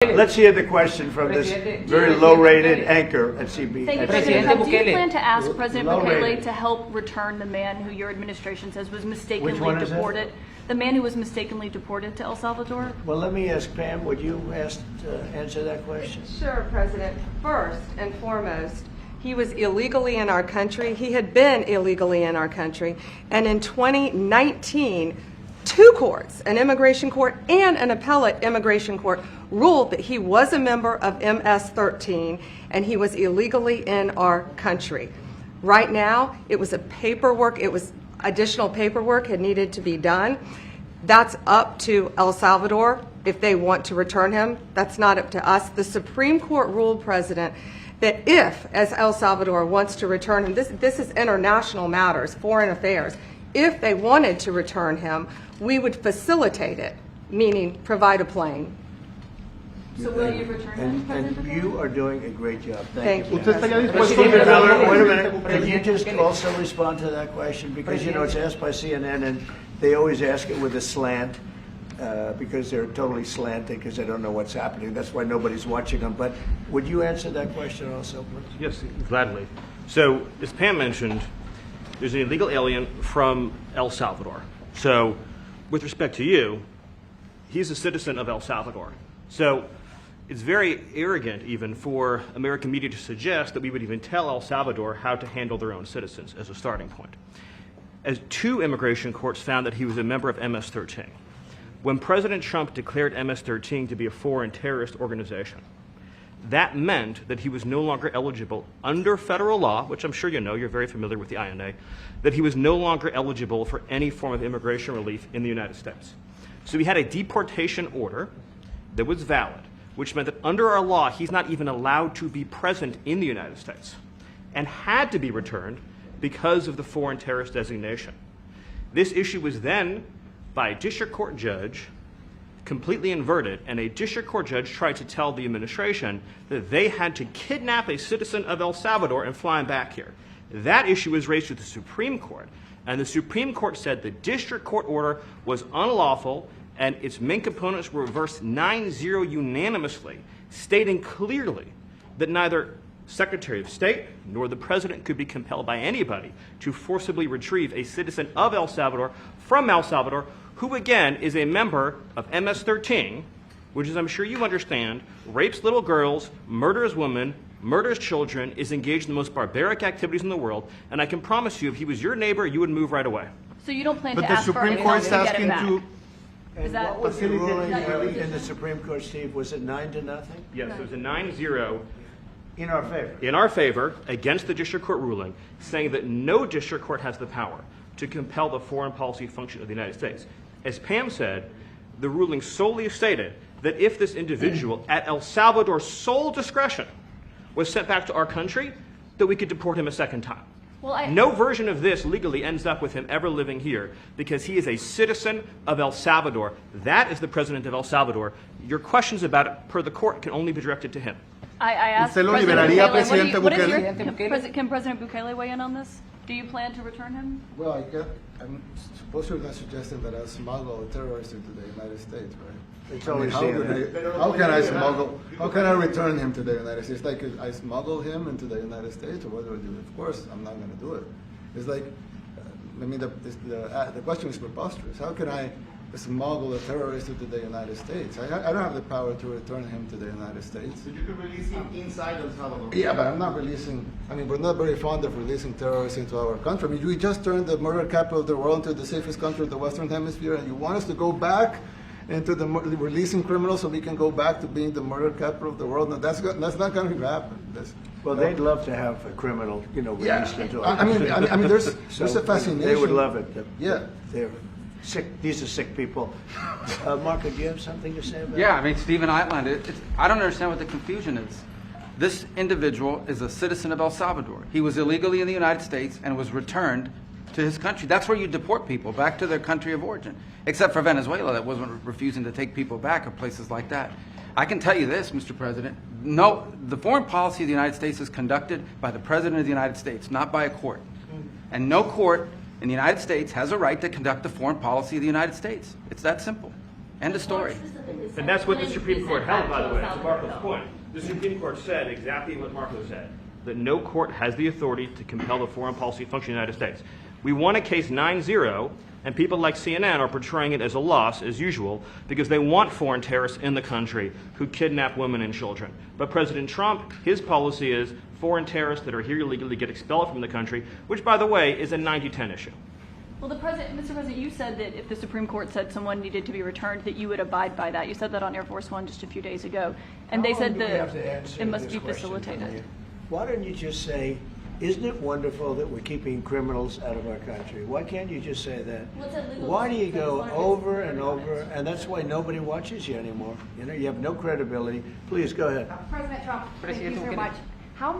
Let's hear the question from this very low-rated anchor at CB. Thank you, President Trump. Do you plan to ask President Bukele to help return the man who your administration says was mistakenly deported? The man who was mistakenly deported to El Salvador? Well, let me ask Pam, would you answer that question? Sure, President. First and foremost, he was illegally in our country. He had been illegally in our country. And in 2019, two courts, an immigration court and an appellate immigration court, ruled that he was a member of MS-13 and he was illegally in our country. Right now, it was additional paperwork had needed to be done. That's up to El Salvador if they want to return him. That's not up to us. The Supreme Court ruled, President, that if, as El Salvador wants to return him, this is international matters, foreign affairs, if they wanted to return him, we would facilitate it, meaning provide a plane. So will you return him, President And Bukele? you are doing a great job. Thank you. Stephen Miller, wait a minute. Can you just also respond to that question? Because, you know, it's asked by CNN, and they always ask it with a slant, because they're totally slanted because they don't know what's happening. That's why nobody's watching them. But would you answer that question also, please? Yes, gladly. So, as Pam mentioned, there's an illegal alien from El Salvador. So, with respect to you, he's a citizen of El Salvador. So, it's very arrogant even for American media to suggest that we would even tell El Salvador how to handle their own citizens as a starting point. As two immigration courts found that he was a member of MS-13. When President Trump declared MS-13 to be a foreign terrorist organization, that meant that he was no longer eligible under federal law, which I'm sure you know, you're very familiar with the INA, that he was no longer eligible for any form of immigration relief in the United States. So he had a deportation order that was valid, which meant that under our law, he's not even allowed to be present in the United States and had to be returned because of the foreign terrorist designation. This issue was then, by a district court judge, completely inverted, and a district court judge tried to tell the administration that they had to kidnap a citizen of El Salvador and fly him back here. That issue was raised to the Supreme Court, and the Supreme Court said the district court order was unlawful, and its main components were reversed 9-0 unanimously, stating clearly that neither Secretary of State nor the President could be compelled by anybody to forcibly retrieve a citizen of El Salvador from El Salvador, who again is a member of MS-13, which, as I'm sure you understand, rapes little girls, murders women, murders children, is engaged in the most barbaric activities in the world, and I can promise you, if he was your neighbor, you would move right away. So you don't plan But to the ask for Supreme anything Court's to get asking him back? to. And that- what was the ruling is that your in the Supreme Court, Steve? Was it 9-0? Yes, it was a 9-0 In our favor. in our favor against the district court ruling, saying that no district court has the power to compel the foreign policy function of the United States. As Pam said, the ruling solely stated that if this individual, at El Salvador's sole discretion, was sent back to our country, that we could deport him a second time. Well, No version of this legally ends up with him ever living here because he is a citizen of El Salvador. That is the president of El Salvador. Your questions about it, per the court, can only be directed to him. I asked ¿Usted lo President liberaría, Bukele, Presidente what is Bukele? can President Bukele weigh in on this? Do you plan to return him? Well, I'm suppose you're not suggesting that I smuggle a terrorist into the United States, right? It's I mean, always how can I return him to the United States? Like, I smuggle him into the United States, or what do I do? Of course, I'm not going to do it. It's like, I mean, the question is preposterous. How can I smuggle a terrorist into the United States? I don't have the power to return him to the United States. But you can release him inside El Salvador. Yeah, but I'm not releasing, I mean, we're not very fond of releasing terrorists into our country. I mean, we just turned the murder capital of the world into the safest country of the Western Hemisphere, and you want us to go back into the releasing criminals so we can go back to being the murder capital of the world? No, that's not going to happen. Well, they'd love to have a criminal, released into our I mean, there's a fascination. They would love it. Yeah. They're sick. These are sick people. Marco, do you have something to say about Yeah, I mean, Stephen outlined it. I don't understand what the confusion is. This individual is a citizen of El Salvador. He was illegally in the United States and was returned to his country. That's where you deport people, back to their country of origin, except for Venezuela that wasn't refusing to take people back, or places like that. I can tell you this, Mr. President. No, the foreign policy of the United States is conducted by the President of the United States, not by a court. And no court in the United States has a right to conduct the foreign policy of the United States. It's that simple. End of story. And that's what the Supreme Court held, by the way, to Marco's point. The Supreme Court said exactly what Marco said, that no court has the authority to compel the foreign policy function of the United States. We won a case 9-0, and people like CNN are portraying it as a loss, as usual, because they want foreign terrorists in the country who kidnap women and children. But President Trump, his policy is foreign terrorists that are here illegally get expelled from the country, which, by the way, is a 90-10 issue. Well, Mr. President, you said that if the Supreme Court said someone needed to be returned, that you would abide by that. You said that on Air Force One just a few days ago, and they said that it must be facilitated. Why don't you just say, isn't it wonderful that we're keeping criminals out of our country? Why can't you just say that? Why do you go over and over? And that's why nobody watches you anymore. You know, you have no credibility. Please, go ahead. President Trump, thank you so much.